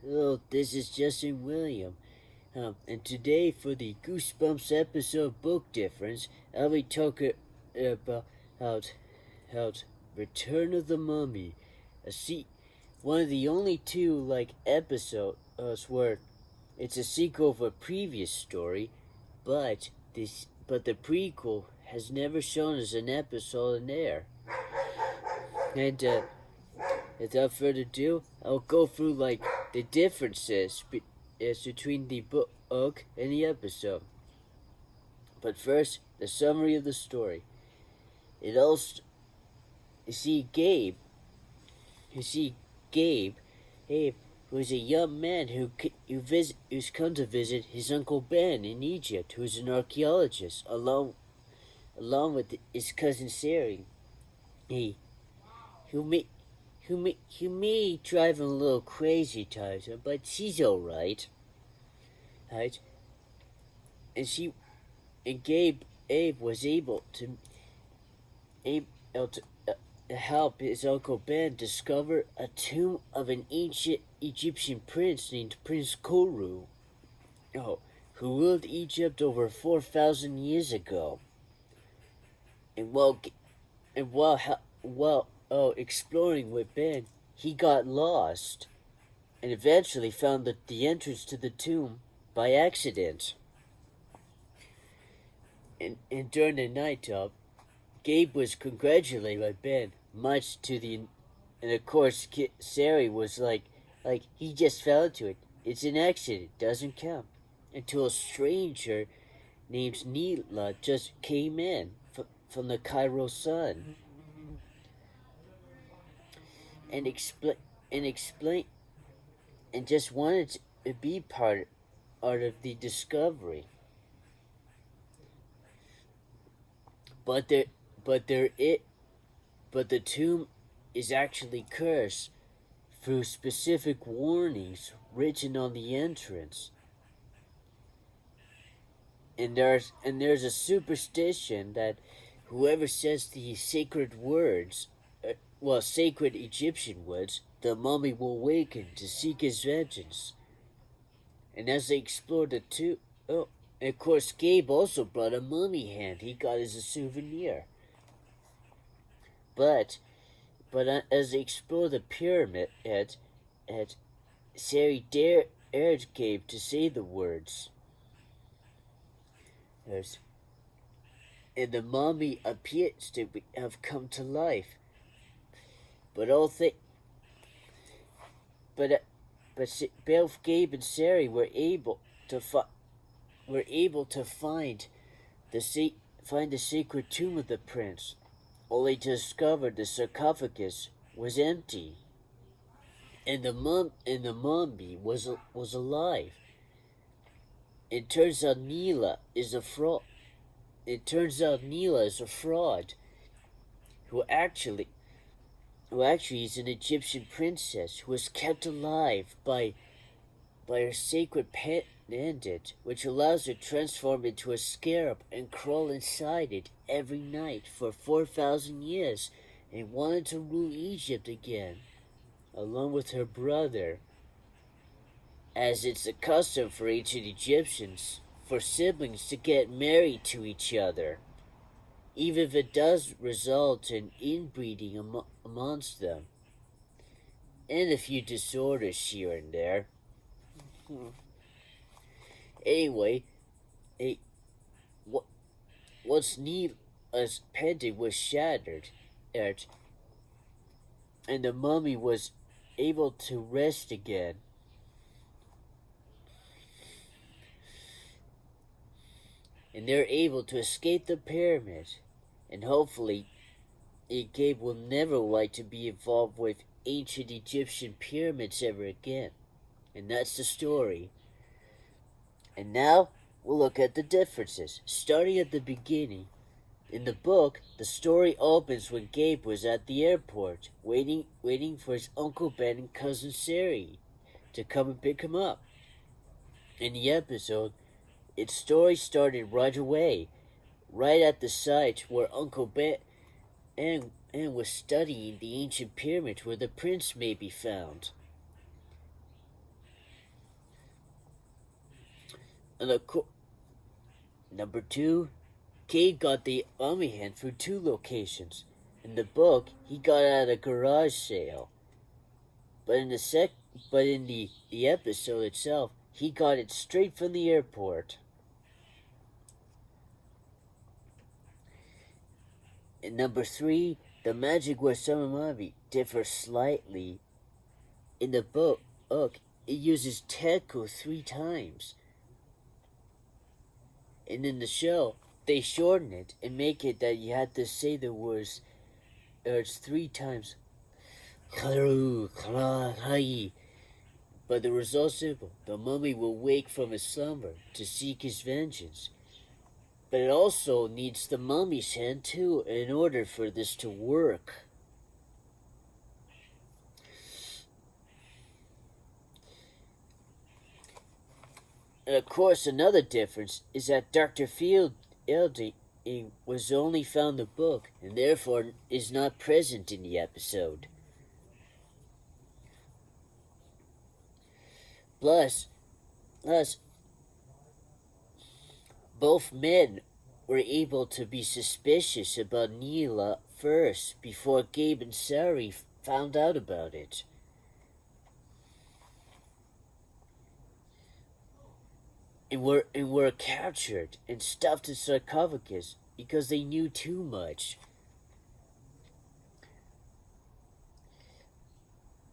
Hello, this is Justin William. And today for the Goosebumps episode book difference, I'll be talking about how, how Return of the Mummy. One of the only two episodes where it's a sequel of a previous story, but the prequel has never shown as an episode in air. And without further ado, I'll go through the differences between the book and the episode. But first, the summary of the story. It all you see Gabe. You see Gabe. Gabe was a young man who's come to visit his uncle Ben in Egypt, who's an archaeologist, along with his cousin Sari. He who may who may drive him a little crazy times, but she's all right. Right? And she and Abe was able to help his uncle Ben discover a tomb of an ancient Egyptian prince named Prince Koru, who ruled Egypt over 4,000 years ago. And while exploring with Ben, he got lost and eventually found the entrance to the tomb by accident. And during the night, Gabe was congratulated by Ben, much to the, and of course, Sari was like he just fell into it. It's an accident, doesn't count. Until a stranger named Neela just came in from the Cairo Sun and explain and just wanted to be part of the discovery. But the tomb is actually cursed through specific warnings written on the entrance. And there's a superstition that whoever says the sacred words, sacred Egyptian words, the mummy will awaken to seek his vengeance. And as they explored the tomb, and of course, Gabe also brought a mummy hand he got as a souvenir. But as they explored the pyramid, Sari dared Gabe to say the words. And the mummy appears to have come to life. But both Gabe and Sari were able to find the sacred tomb of the prince, only to discover the sarcophagus was empty, and the mummy was alive. It turns out Neela is a fraud. Who actually is an Egyptian princess who was kept alive by her sacred pendant, which allows her to transform into a scarab and crawl inside it every night for 4,000 years, and wanted to rule Egypt again, along with her brother, as it's a custom for ancient Egyptians for siblings to get married to each other, even if it does result in inbreeding amongst them, and a few disorders here and there. Anyway, once Neela's pendant was shattered, and the mummy was able to rest again, and they're able to escape the pyramid, and hopefully Gabe will never like to be involved with ancient Egyptian pyramids ever again. And that's the story. And now we'll look at the differences, starting at the beginning. In the book, the story opens when Gabe was at the airport, waiting for his Uncle Ben and cousin Sari to come and pick him up. In the episode, its story started right away, right at the site where Uncle Ben was studying the ancient pyramids where the prince may be found. And number two, Cade got the mummy hand through two locations. In the book, he got it at a garage sale. But in the episode itself, he got it straight from the airport. And number three, the magic where summer mummy differs slightly. In the book, it uses Teco 3 times. And in the show, they shorten it and make it that you have to say the words, it's 3 times. But the result's simple. The mummy will wake from his slumber to seek his vengeance. But it also needs the mummy's hand too in order for this to work. And of course, another difference is that Dr. Fielding was only found in the book and therefore is not present in the episode. Plus, both men were able to be suspicious about Neela first before Gabe and Sari found out about it. And were captured and stuffed in sarcophagus because they knew too much.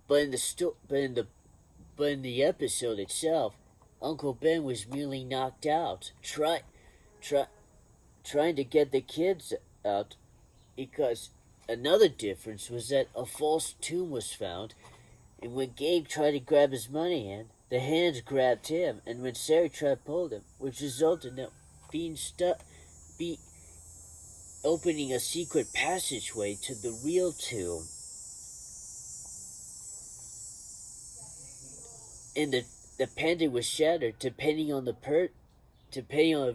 But in the episode itself, Uncle Ben was merely knocked out, trying to get the kids out, because another difference was that a false tomb was found, and when Gabe tried to grab his money hand, the hands grabbed him, and when Sari tried to pull him, which resulted in being opening a secret passageway to the real tomb. And the pendant was shattered, depending on the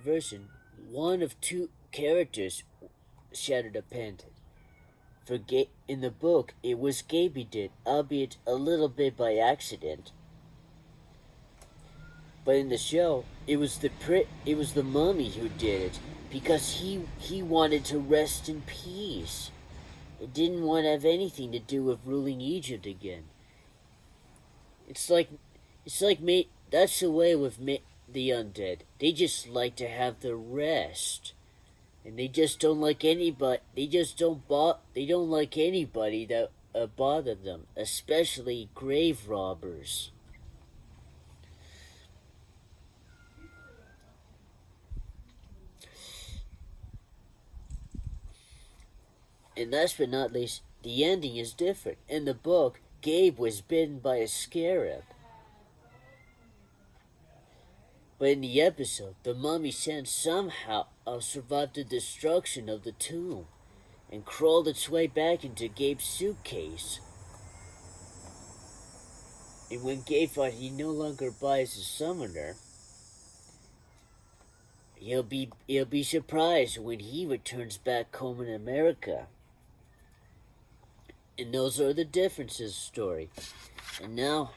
version. One of two characters shattered a pendant. In the book, it was Gaby did, albeit a little bit by accident. But in the show, it was the mummy who did it, because he wanted to rest in peace. It didn't want to have anything to do with ruling Egypt again. It's like that's the way with the undead. They just like to have the rest, and they just don't like anybody. They don't like anybody that bother them, especially grave robbers. And last but not least, the ending is different. In the book, Gabe was bitten by a scarab. But in the episode, the mummy sense somehow survived the destruction of the tomb and crawled its way back into Gabe's suitcase. And when Gabe thought he no longer buys a summoner, he'll be surprised when he returns back home in America. And those are the differences of the story. And now,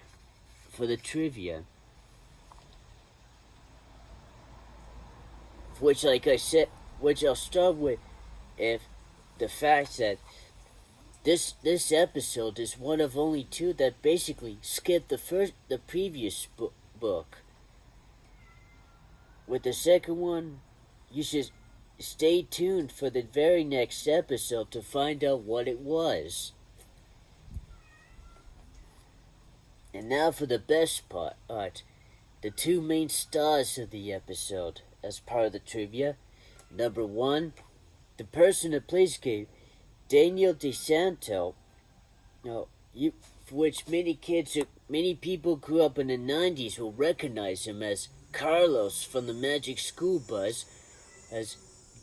for the trivia. Which, like I said, I'll start with if the fact that this episode is one of only two that basically skipped the previous book. With the second one, you should stay tuned for the very next episode to find out what it was. And now for the best part, the two main stars of the episode as part of the trivia. Number one, the person that plays Gabe, Daniel DeSanto, for which many people grew up in the 90s will recognize him as Carlos from the Magic School Bus, as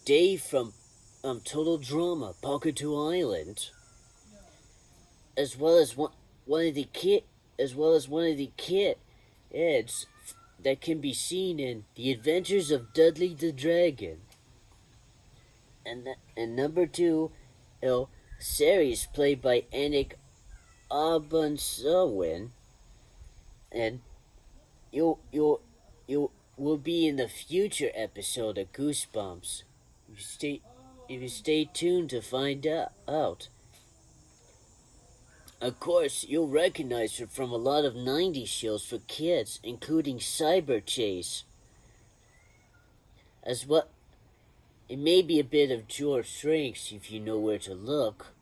Dave from Total Drama, Pocketou Island, as well as one of the kids that can be seen in The Adventures of Dudley the Dragon. And number two, Sari is played by Anik Abundsawin, and will be in the future episode of Goosebumps. If you stay tuned to find out. Of course, you'll recognize her from a lot of 90s shows for kids, including Cyber Chase. As well, it may be a bit of George Shrinks if you know where to look.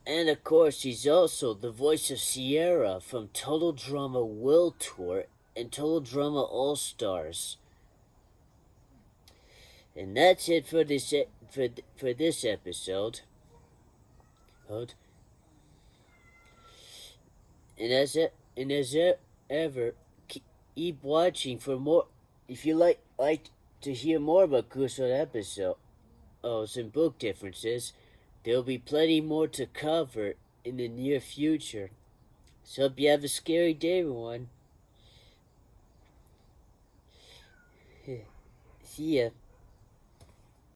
And of course, she's also the voice of Sierra from Total Drama World Tour and Total Drama All Stars. And that's it for this episode. And as ever, keep watching for more. If you like to hear more about Goosebumps episodes and book differences, there'll be plenty more to cover in the near future. So hope you have a scary day, everyone. See ya.